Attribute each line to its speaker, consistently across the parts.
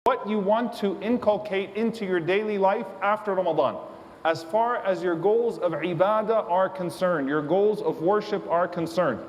Speaker 1: what you want to inculcate into your daily life after Ramadan, as far as your goals of ibadah are concerned, your goals of worship are concerned.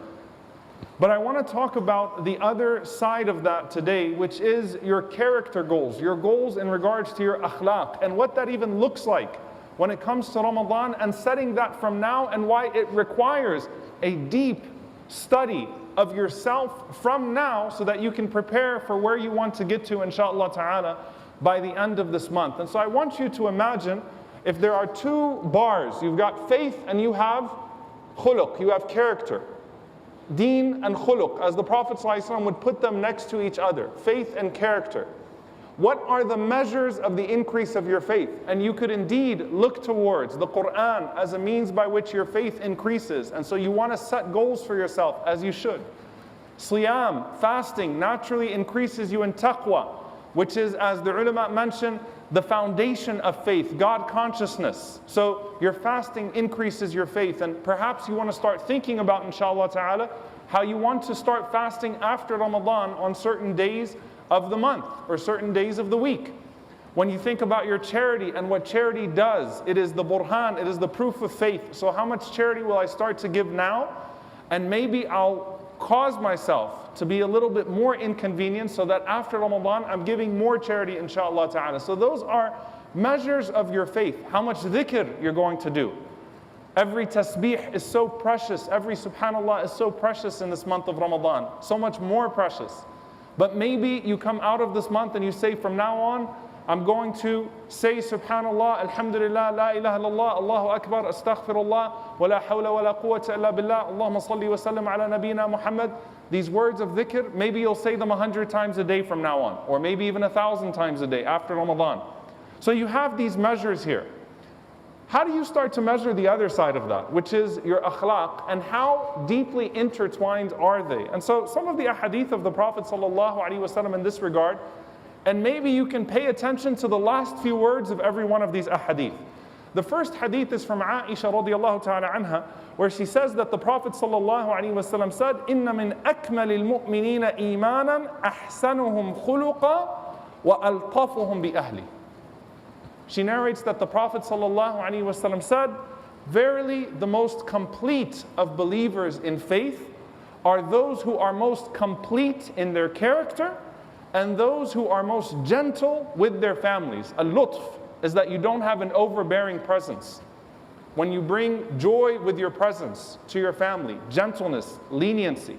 Speaker 1: But I want to talk about the other side of that today, which is your character goals, your goals in regards to your akhlaq, and what that even looks like when it comes to Ramadan, and setting that from now, and why it requires a deep study of yourself from now so that you can prepare for where you want to get to, inshaAllah ta'ala, by the end of this month. And so I want you to imagine if there are two bars, you've got faith and you have khuluq, you have character. Deen and khuluq, as the Prophet ﷺ would put them next to each other, faith and character. What are the measures of the increase of your faith? And you could indeed look towards the Quran as a means by which your faith increases. And so you want to set goals for yourself, as you should. Siyam, fasting, naturally increases you in taqwa, which is, as the ulama mentioned, the foundation of faith, God consciousness. So your fasting increases your faith, and perhaps you want to start thinking about, inshallah ta'ala, how you want to start fasting after Ramadan on certain days of the month or certain days of the week. When you think about your charity and what charity does, it is the burhan, it is the proof of faith. So how much charity will I start to give now? And maybe I'll cause myself to be a little bit more inconvenienced so that after Ramadan I'm giving more charity, inshaAllah ta'ala. So those are measures of your faith. How much dhikr you're going to do. Every tasbih is so precious. Every subhanallah is so precious in this month of Ramadan. So much more precious. But maybe you come out of this month and you say, from now on, I'm going to say subhanallah, alhamdulillah, la ilaha illallah, Allahu akbar, astaghfirullah, wa la hawla wa la quwwata illa billah, Allahumma salli wa sallam ala nabiyyina Muhammad. These words of dhikr, maybe you'll say them 100 times a day from now on, or maybe even 1,000 times a day after Ramadan. So you have these measures here. How do you start to measure the other side of that, which is your akhlaq, and how deeply intertwined are they? And so some of the ahadith of the Prophet ﷺ in this regard, and maybe you can pay attention to the last few words of every one of these ahadith. The first hadith is from Aisha radiallahu ta'ala anha, where she says that the Prophet ﷺ said, إِنَّ مِنْ أَكْمَلِ الْمُؤْمِنِينَ إِيمَانًا أَحْسَنُهُمْ خُلُقًا وَأَلْطَفُهُمْ بِأَهْلِهِ. She narrates that the Prophet ﷺ said, verily the most complete of believers in faith are those who are most complete in their character and those who are most gentle with their families. Al-lutf is that you don't have an overbearing presence. When you bring joy with your presence to your family, gentleness, leniency.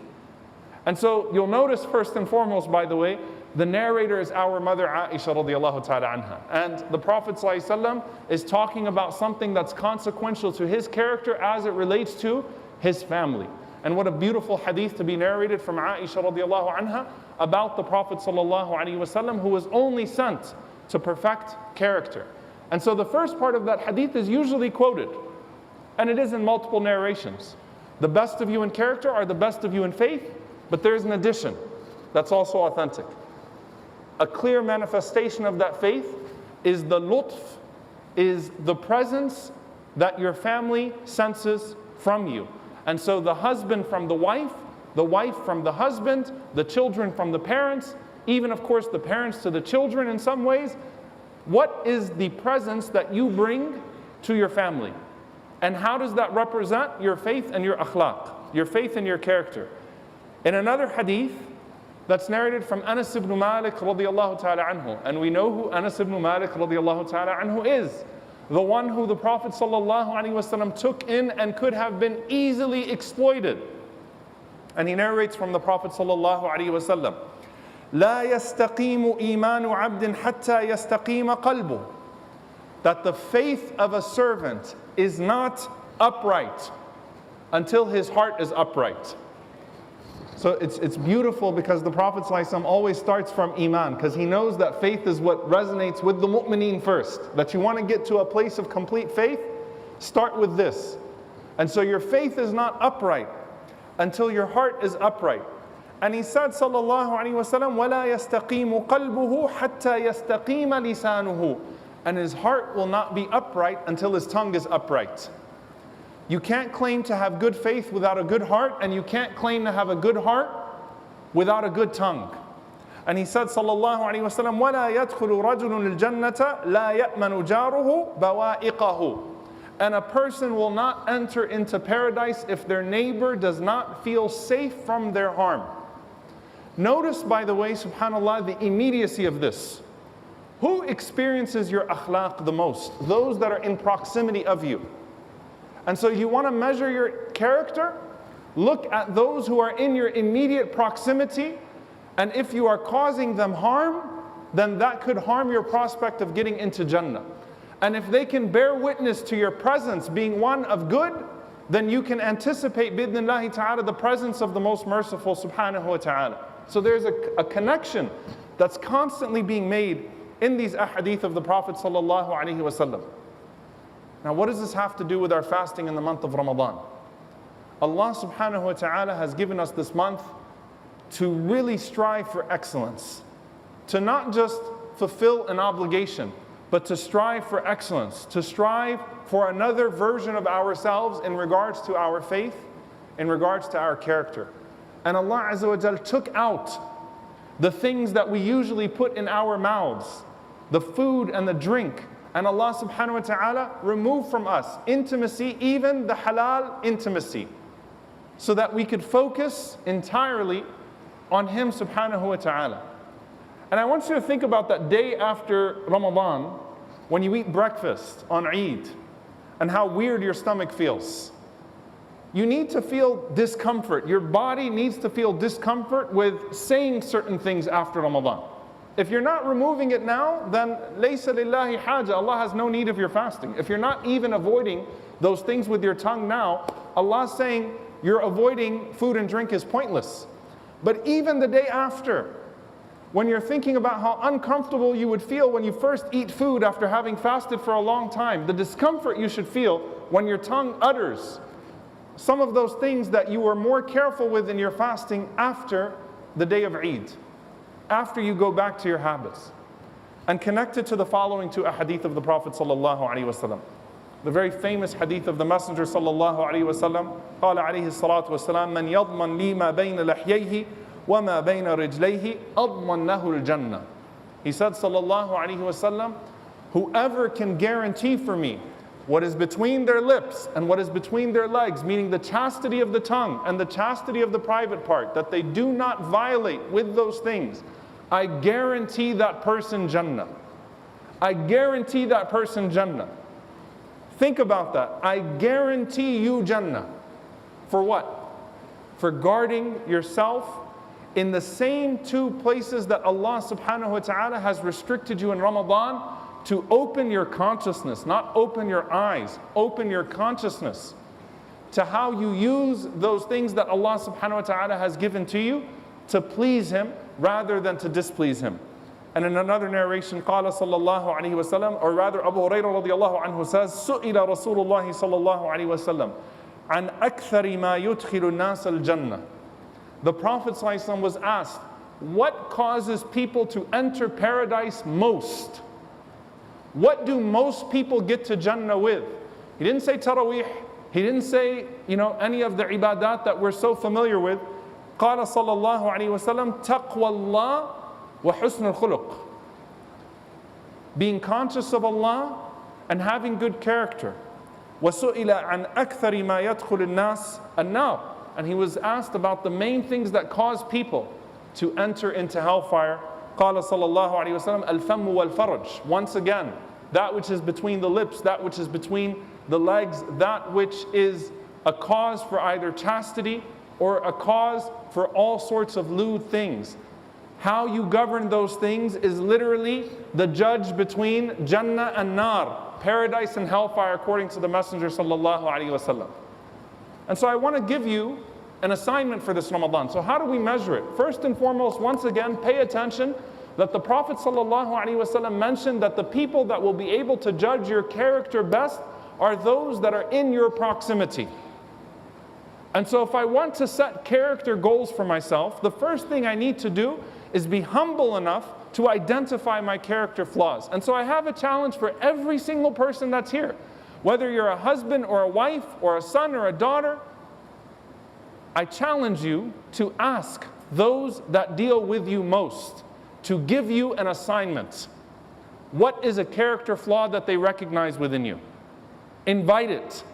Speaker 1: And so you'll notice first and foremost, by the way, the narrator is our mother Aisha radiallahu ta'ala anha. And the Prophet ﷺ is talking about something that's consequential to his character as it relates to his family. And what a beautiful hadith to be narrated from Aisha radiallahu anha about the Prophet ﷺ, who was only sent to perfect character. And so the first part of that hadith is usually quoted. And it is in multiple narrations. The best of you in character are the best of you in faith, but there's an addition that's also authentic. A clear manifestation of that faith is the lutf, is the presence that your family senses from you. And so the husband from the wife from the husband, the children from the parents, even of course the parents to the children in some ways. What is the presence that you bring to your family? And how does that represent your faith and your akhlaq, your faith and your character? In another hadith, that's narrated from Anas ibn Malik radiallahu ta'ala anhu. And we know who Anas ibn Malik radiallahu ta'ala anhu is. The one who the Prophet sallallahu alaihi wasallam took in and could have been easily exploited. And he narrates from the Prophet sallallahu alaihi wasallam, لا يستقيم إيمان عبد حتى يستقيم قلبه. That the faith of a servant is not upright until his heart is upright. So it's beautiful because the Prophet ﷺ always starts from Iman, because he knows that faith is what resonates with the mu'mineen first. That you want to get to a place of complete faith, start with this. And so your faith is not upright until your heart is upright. And he said, sallallahu alaihi wasallam, وَلَا يَسْتَقِيمُ قَلْبُهُ حَتَّى يَسْتَقِيمَ لِسَانُهُ. And his heart will not be upright until his tongue is upright. You can't claim to have good faith without a good heart, and you can't claim to have a good heart without a good tongue. And he said, sallallahu alayhi wa sallam, وَلَا يَدْخُلُ رَجُلٌ الْجَنَّةَ لَا يَأْمَنُ جَارُهُ بَوَائِقَهُ. And a person will not enter into paradise if their neighbor does not feel safe from their harm. Notice, by the way, subhanAllah, the immediacy of this. Who experiences your akhlaq the most? Those that are in proximity of you. And so you want to measure your character? Look at those who are in your immediate proximity, and if you are causing them harm, then that could harm your prospect of getting into Jannah. And if they can bear witness to your presence being one of good, then you can anticipate, bidnillahi ta'ala, the presence of the most merciful subhanahu wa ta'ala. So there's a connection that's constantly being made in these ahadith of the Prophet sallallahu alaihi wasallam. Now, what does this have to do with our fasting in the month of Ramadan? Allah subhanahu wa ta'ala has given us this month to really strive for excellence, to not just fulfill an obligation, but to strive for excellence, to strive for another version of ourselves in regards to our faith, in regards to our character. And Allah Azza wa Jal took out the things that we usually put in our mouths, the food and the drink, and Allah subhanahu wa ta'ala removed from us intimacy, even the halal intimacy, so that we could focus entirely on Him subhanahu wa ta'ala. And I want you to think about that day after Ramadan, when you eat breakfast on Eid, and how weird your stomach feels. You need to feel discomfort. Your body needs to feel discomfort with saying certain things after Ramadan. If you're not removing it now, then laysa lillahi haja. Allah has no need of your fasting. If you're not even avoiding those things with your tongue now, Allah's saying you're avoiding food and drink is pointless. But even the day after, when you're thinking about how uncomfortable you would feel when you first eat food after having fasted for a long time, the discomfort you should feel when your tongue utters some of those things that you were more careful with in your fasting after the day of Eid, after you go back to your habits. And connected to the following two ahadith of the Prophet sallallahu alaihi wasallam. The very famous hadith of the Messenger sallallahu alaihi wasallam, قال عليه الصلاة والسلام من يضمن لي ما بين لحييه وما بين رجليه أضمن له الجنة. He said sallallahu alaihi wasallam, whoever can guarantee for me what is between their lips and what is between their legs, meaning the chastity of the tongue and the chastity of the private part, that they do not violate with those things, I guarantee that person Jannah. I guarantee that person Jannah. Think about that. I guarantee you Jannah. For what? For guarding yourself in the same two places that Allah subhanahu wa ta'ala has restricted you in Ramadan, to open your consciousness, not open your eyes, open your consciousness to how you use those things that Allah subhanahu wa ta'ala has given to you to please Him rather than to displease Him. And in another narration, قال صلى الله عليه وسلم, or rather Abu Hurairah radiallahu anhu says, سئل رسول الله صلى الله عليه وسلم عن أكثر ما يدخل الناس الجنة. The Prophet صلى الله عليه وسلم was asked, what causes people to enter paradise most? What do most people get to Jannah with? He didn't say Taraweeh. He didn't say, any of the ibadat that we're so familiar with. قال صلى الله عليه وسلم تقوى الله وحسن الخلق. Being conscious of Allah and having good character. وسئل عن أكثر ما يدخل الناس النار. And he was asked about the main things that cause people to enter into hellfire. قال صلى الله عليه وسلم الفم والفرج. Once again, that which is between the lips, that which is between the legs, that which is a cause for either chastity or a cause for all sorts of lewd things. How you govern those things is literally the judge between Jannah and Nar, paradise and hellfire, according to the Messenger sallallahu alaihi wasallam. And so I want to give you an assignment for this Ramadan. So how do we measure it? First and foremost, once again, pay attention that the Prophet ﷺ mentioned that the people that will be able to judge your character best are those that are in your proximity. And so if I want to set character goals for myself, the first thing I need to do is be humble enough to identify my character flaws. And so I have a challenge for every single person that's here. Whether you're a husband or a wife or a son or a daughter, I challenge you to ask those that deal with you most to give you an assignment. What is a character flaw that they recognize within you? Invite it.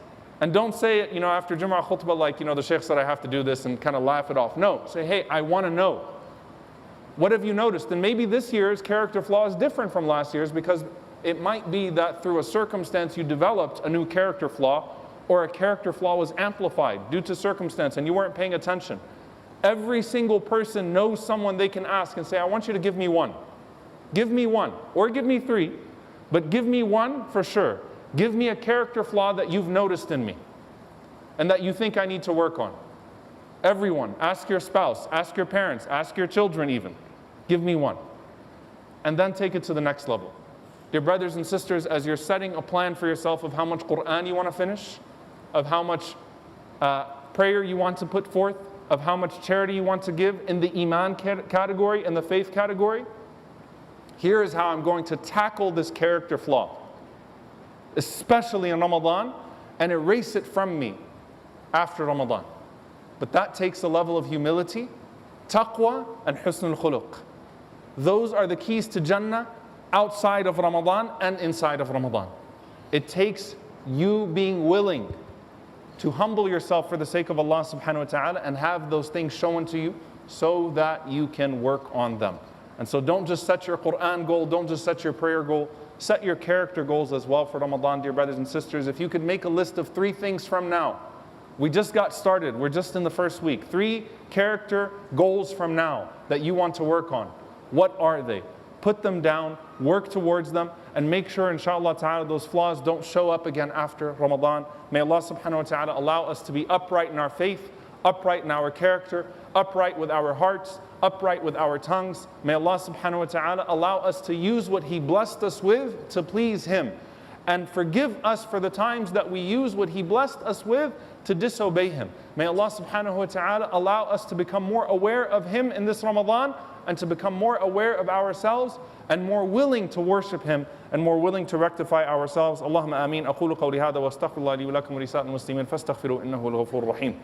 Speaker 1: And don't say it, after Jum'ah khutbah, like, the Shaykh said I have to do this and kind of laugh it off. No, say, hey, I want to know. What have you noticed? And maybe this year's character flaw is different from last year's, because it might be that through a circumstance you developed a new character flaw, or a character flaw was amplified due to circumstance and you weren't paying attention. Every single person knows someone they can ask and say, I want you to give me one. Give me one, or give me three, but give me one for sure. Give me a character flaw that you've noticed in me and that you think I need to work on. Everyone, ask your spouse, ask your parents, ask your children even. Give me one. And then take it to the next level. Dear brothers and sisters, as you're setting a plan for yourself of how much Quran you want to finish, of how much prayer you want to put forth, of how much charity you want to give in the Iman category, in the faith category, here is how I'm going to tackle this character flaw, especially in Ramadan, and erase it from me after Ramadan. But that takes a level of humility, taqwa, and husnul khuluq. Those are the keys to Jannah outside of Ramadan and inside of Ramadan. It takes you being willing to humble yourself for the sake of Allah subhanahu wa ta'ala and have those things shown to you so that you can work on them. And so don't just set your Quran goal, don't just set your prayer goal, set your character goals as well for Ramadan, dear brothers and sisters. If you could make a list of 3 things from now, we just got started, we're just in the first week. 3 character goals from now that you want to work on. What are they? Put them down, work towards them, and make sure, inshallah ta'ala, those flaws don't show up again after Ramadan. May Allah subhanahu wa ta'ala allow us to be upright in our faith, upright in our character, upright with our hearts, upright with our tongues. May Allah subhanahu wa ta'ala allow us to use what He blessed us with to please Him. And forgive us for the times that we use what He blessed us with to disobey Him. May Allah subhanahu wa ta'ala allow us to become more aware of Him in this Ramadan, and to become more aware of ourselves and more willing to worship Him and more willing to rectify ourselves. Allahumma ameen. أقول قولي هذا واستغفر الله لي ولكم ولسائر المسلمين فاستغفروا إنه هو الغفور الرحيم.